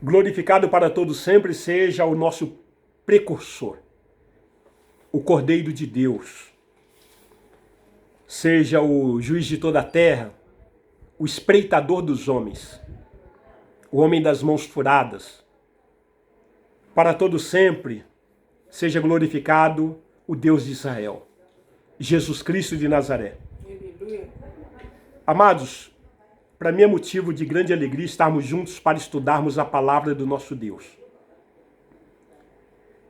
glorificado para todo sempre seja o nosso precursor, o Cordeiro de Deus, seja o juiz de toda a terra, o espreitador dos homens, o homem das mãos furadas. Para todo sempre seja glorificado o Deus de Israel, Jesus Cristo de Nazaré. Amados, para mim é motivo de grande alegria estarmos juntos para estudarmos a palavra do nosso Deus.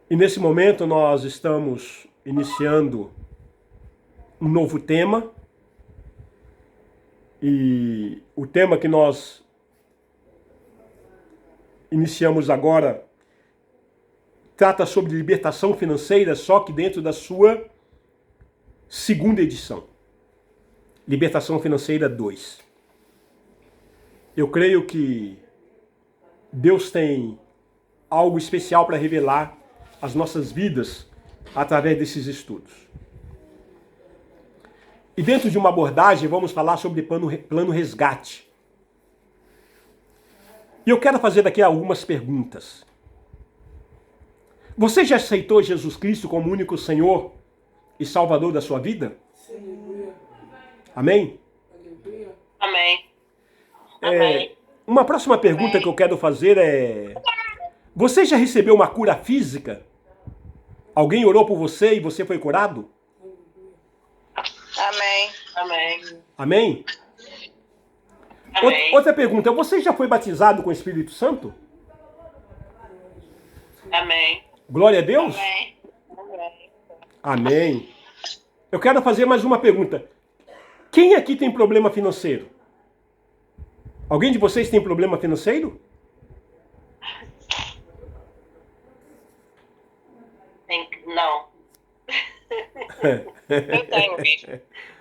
E nesse momento nós estamos iniciando um novo tema. E o tema que nós iniciamos agora trata sobre libertação financeira, só que dentro da sua segunda edição. Libertação Financeira 2. Eu creio que Deus tem algo especial para revelar às nossas vidas através desses estudos. E dentro de uma abordagem vamos falar sobre plano resgate. E eu quero fazer daqui algumas perguntas. Você já aceitou Jesus Cristo como único Senhor e Salvador da sua vida? Sim. Amém? Amém. Amém. Uma próxima pergunta que eu quero fazer é: você já recebeu uma cura física? Alguém orou por você e você foi curado? Amém. Amém. Amém? Amém. Outra pergunta: você já foi batizado com o Espírito Santo? Amém. Glória a Deus? Amém. Amém. Amém. Eu quero fazer mais uma pergunta. Quem aqui tem problema financeiro? Alguém de vocês tem problema financeiro? Não. Eu tenho, bicho.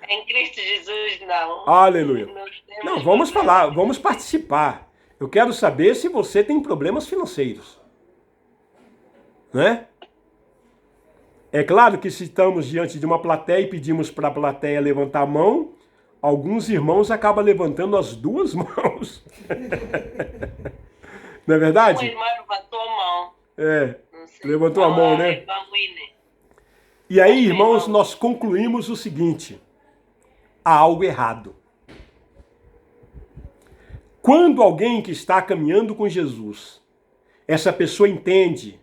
Em Cristo Jesus, não. Aleluia. Nós temos Não, vamos problema. falar, vamos participar. Eu quero saber se você tem problemas financeiros. Né? É claro que se estamos diante de uma plateia e pedimos para a plateia levantar a mão, alguns irmãos acabam levantando as duas mãos. Não é Uma verdade? irmã levantou a mão. É, Não sei. levantou a mão, né? Irmã Winnie. E aí, irmãos, nós concluímos o seguinte: há algo errado. Quando alguém que está caminhando com Jesus, essa pessoa entende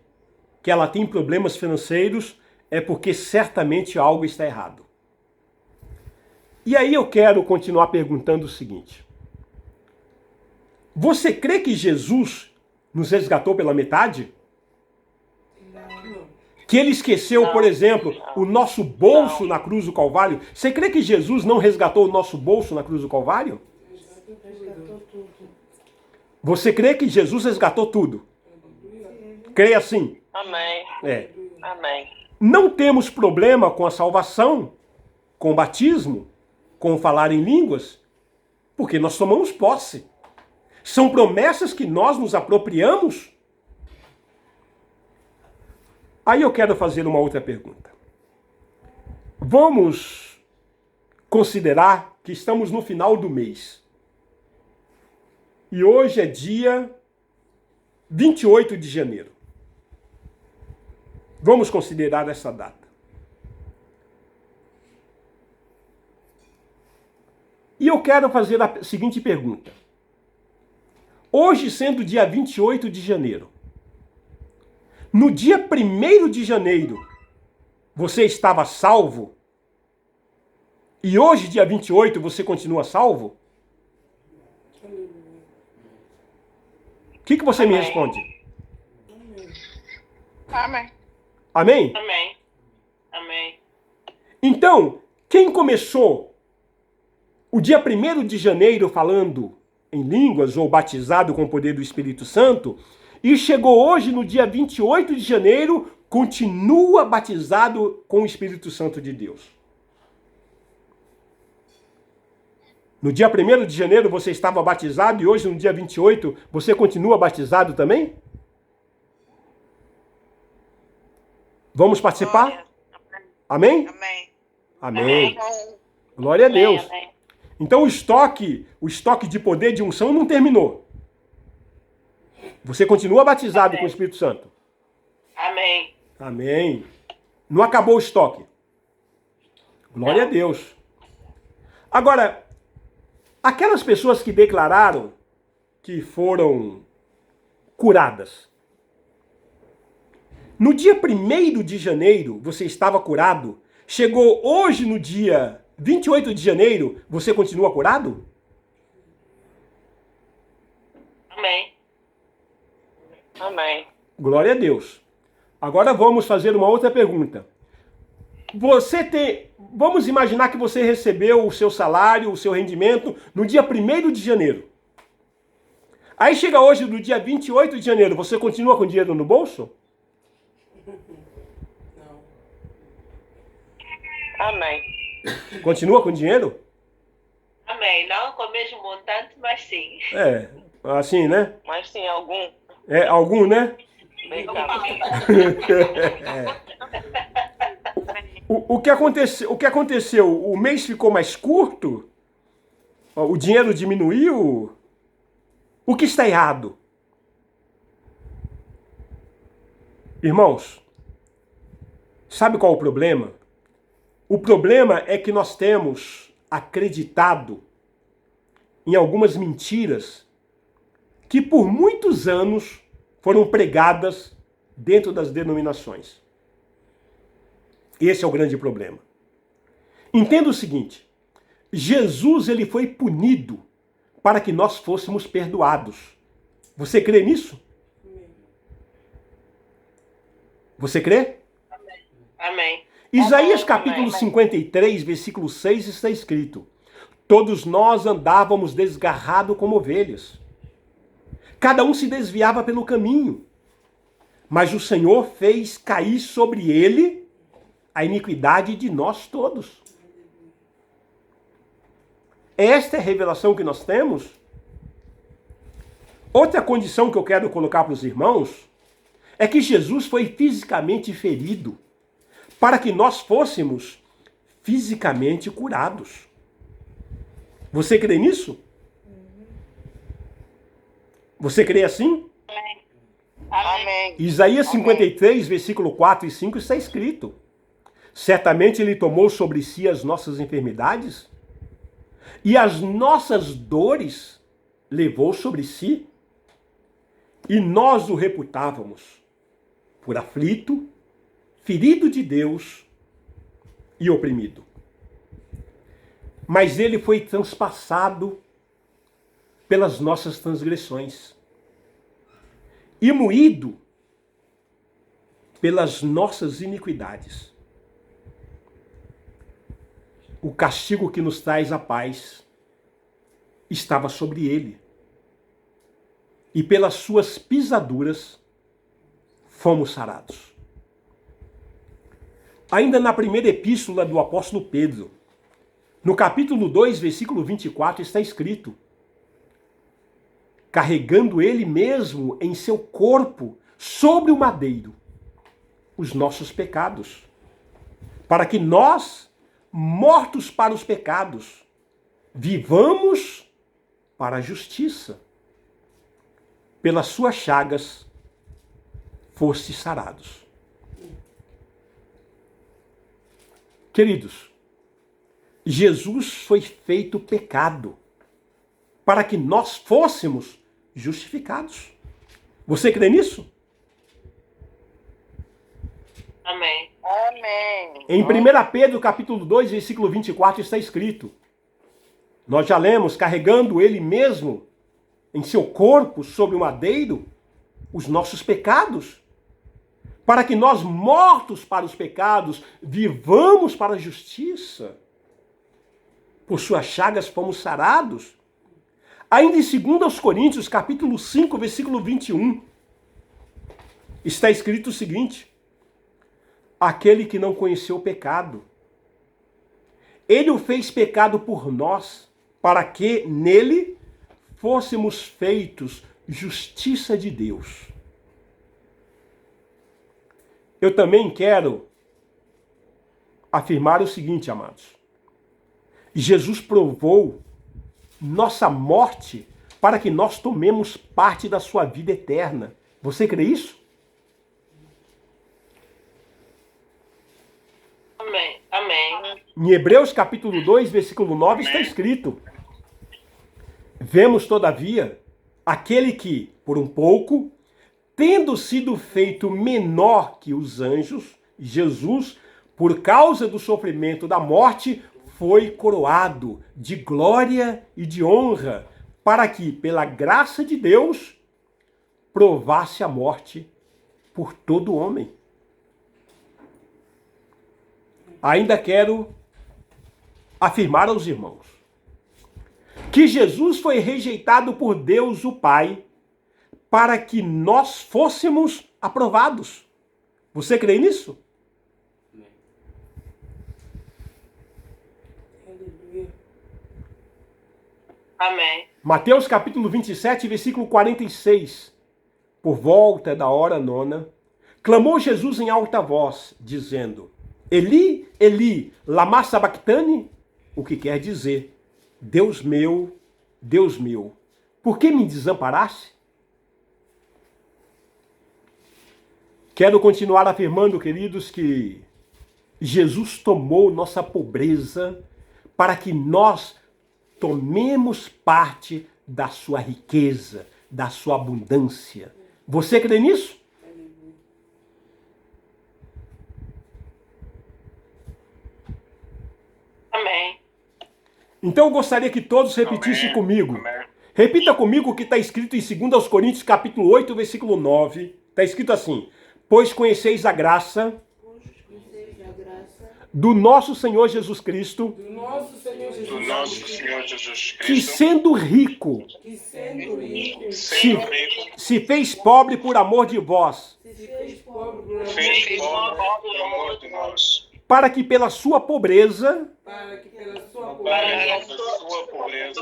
que ela tem problemas financeiros, é porque certamente algo está errado. E aí eu quero continuar perguntando o seguinte: você crê que Jesus nos resgatou pela metade? Que ele esqueceu, por exemplo, o nosso bolso na cruz do Calvário? Você crê que Jesus não resgatou o nosso bolso na cruz do Calvário? Você crê que Jesus resgatou tudo? Crê assim? Amém. É. Amém. Não temos problema com a salvação, com o batismo, com o falar em línguas, porque nós tomamos posse. São promessas que nós nos apropriamos. Aí eu quero fazer uma outra pergunta. Vamos considerar que estamos no final do mês. E hoje é dia 28 de janeiro. Vamos considerar essa data. E eu quero fazer a seguinte pergunta. Hoje, sendo dia 28 de janeiro, no dia 1º de janeiro, você estava salvo? E hoje, dia 28, você continua salvo? O que você me Amém. responde? Amém. Amém? Amém. Amém. Então, quem começou o dia 1º de janeiro falando em línguas ou batizado com o poder do Espírito Santo e chegou hoje no dia 28 de janeiro, continua batizado com o Espírito Santo de Deus. No dia 1º de janeiro você estava batizado e hoje no dia 28 você continua batizado também? Vamos participar? Amém? Amém. Amém. Glória a Deus. Amém. Então o estoque de poder de unção não terminou. Você continua batizado Amém. com o Espírito Santo? Amém. Amém. Não acabou o estoque? Glória a Deus. Agora, aquelas pessoas que declararam que foram curadas. No dia 1º de janeiro, você estava curado. Chegou hoje no dia 28 de janeiro, você continua curado? Amém. Amém. Glória a Deus. Agora vamos fazer uma outra pergunta. Vamos imaginar que você recebeu o seu salário, o seu rendimento no dia 1º de janeiro. Aí chega hoje, no dia 28 de janeiro, você continua com dinheiro no bolso? Amém. Continua com dinheiro? Amém. Não com o mesmo montante, mas sim. É, assim, né? Mas sim, algum. É, algum, né? Bem O que aconteceu? O mês ficou mais curto? O dinheiro diminuiu? O que está errado? Irmãos, sabe qual é o problema? O problema é que nós temos acreditado em algumas mentiras que por muitos anos foram pregadas dentro das denominações. Esse é o grande problema. Entenda o seguinte: Jesus ele foi punido para que nós fôssemos perdoados. Você crê nisso? Você crê? Amém. Isaías capítulo 53, versículo 6 está escrito: todos nós andávamos desgarrados como ovelhas. Cada um se desviava pelo caminho. Mas o Senhor fez cair sobre ele a iniquidade de nós todos. Esta é a revelação que nós temos. Outra condição que eu quero colocar para os irmãos é que Jesus foi fisicamente ferido para que nós fôssemos fisicamente curados. Você crê nisso? Você crê assim? Amém. Isaías 53, versículo 4 e 5 está escrito: certamente ele tomou sobre si as nossas enfermidades e as nossas dores levou sobre si, e nós o reputávamos por aflito, ferido de Deus e oprimido. Mas ele foi transpassado pelas nossas transgressões e moído pelas nossas iniquidades. O castigo que nos traz a paz estava sobre ele, e pelas suas pisaduras fomos sarados. Ainda na primeira epístola do apóstolo Pedro, no capítulo 2, versículo 24, está escrito: carregando ele mesmo em seu corpo sobre o madeiro os nossos pecados, para que nós, mortos para os pecados, vivamos para a justiça. Pelas suas chagas foste sarados. Queridos, Jesus foi feito pecado para que nós fôssemos justificados. Você crê nisso? Amém. Amém. Em 1 Pedro capítulo 2, versículo 24 está escrito: nós já lemos, carregando ele mesmo em seu corpo sobre o madeiro os nossos pecados, para que nós, mortos para os pecados, vivamos para a justiça. Por suas chagas fomos sarados. Ainda em 2 Coríntios, capítulo 5, versículo 21, está escrito o seguinte: aquele que não conheceu o pecado, ele o fez pecado por nós, para que nele fôssemos feitos justiça de Deus. Eu também quero afirmar o seguinte, amados: Jesus provou nossa morte para que nós tomemos parte da sua vida eterna. Você crê isso? Amém. Amém. Em Hebreus capítulo 2, versículo 9, está escrito: vemos, todavia, aquele que, por um pouco, tendo sido feito menor que os anjos, Jesus, por causa do sofrimento da morte, foi coroado de glória e de honra, para que, pela graça de Deus, provasse a morte por todo homem. Ainda quero afirmar aos irmãos que Jesus foi rejeitado por Deus o Pai para que nós fôssemos aprovados. Você crê nisso? Amém. Mateus capítulo 27, versículo 46. Por volta da hora nona, clamou Jesus em alta voz, dizendo: Eli, Eli, lama sabachthani? O que quer dizer: Deus meu, por que me desamparaste? Quero continuar afirmando, queridos, que Jesus tomou nossa pobreza para que nós tomemos parte da sua riqueza, da sua abundância. Você crê nisso? Amém. Então eu gostaria que todos repetissem comigo. Amém. Repita comigo o que está escrito em 2 Coríntios capítulo 8, versículo 9. Está escrito assim: pois conheceis a graça do nosso Senhor Jesus Cristo, Do nosso Senhor Jesus que Cristo, sendo rico, sendo rico, se fez pobre por amor de vós, fez pobre Fez por pobre amor de nós, para que pela sua pobreza para que pela sua para sua pobreza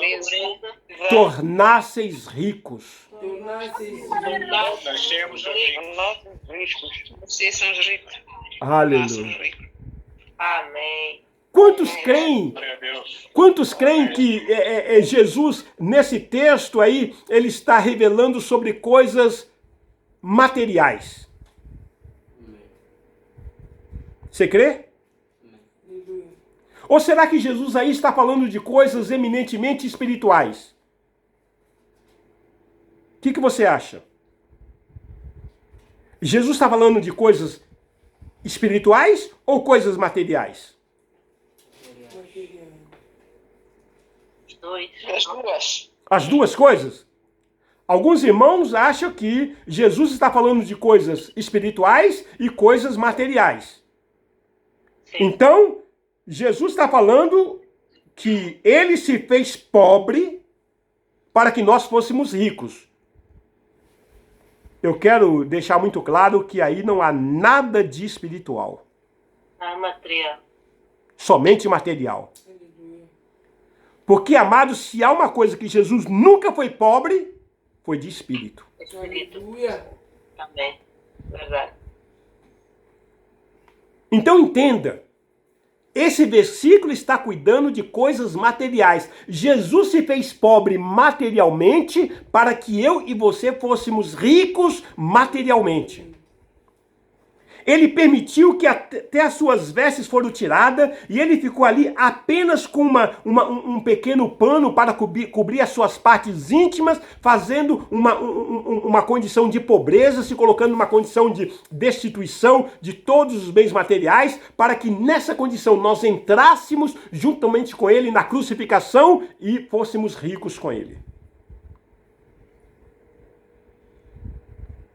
tornasseis ricos. tornasseis nascemos ricos. Vocês são ricos. Aleluia. Amém. Quantos creem? Glória a Deus. Quantos creem que Jesus, nesse texto aí, ele está revelando sobre coisas materiais? Você crê? Ou será que Jesus aí está falando de coisas eminentemente espirituais? O que você acha? Jesus está falando de coisas espirituais ou coisas materiais? As duas. As duas coisas? Alguns irmãos acham que Jesus está falando de coisas espirituais e coisas materiais. Sim. Então, Jesus está falando que ele se fez pobre para que nós fôssemos ricos. Eu quero deixar muito claro que aí não há nada de espiritual, A material. somente material. Porque, amados, se há uma coisa que Jesus nunca foi pobre, foi de espírito. Espírito. Aleluia. Amém. Verdade. Então entenda, esse versículo está cuidando de coisas materiais. Jesus se fez pobre materialmente para que eu e você fôssemos ricos materialmente. Ele permitiu que até as suas vestes foram tiradas e ele ficou ali apenas com um pequeno pano para cobrir as suas partes íntimas, fazendo uma condição de pobreza, se colocando numa condição de destituição de todos os bens materiais, para que nessa condição nós entrássemos juntamente com ele na crucificação e fôssemos ricos com ele.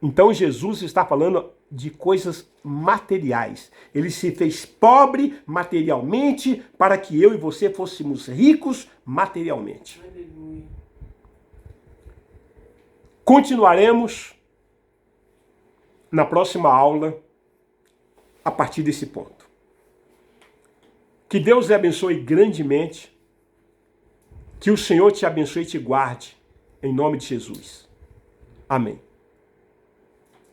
Então Jesus está falando de coisas materiais. Ele se fez pobre materialmente para que eu e você fôssemos ricos materialmente. Aleluia. Continuaremos na próxima aula a partir desse ponto. Que Deus lhe abençoe grandemente. Que o Senhor te abençoe e te guarde. Em nome de Jesus. Amém.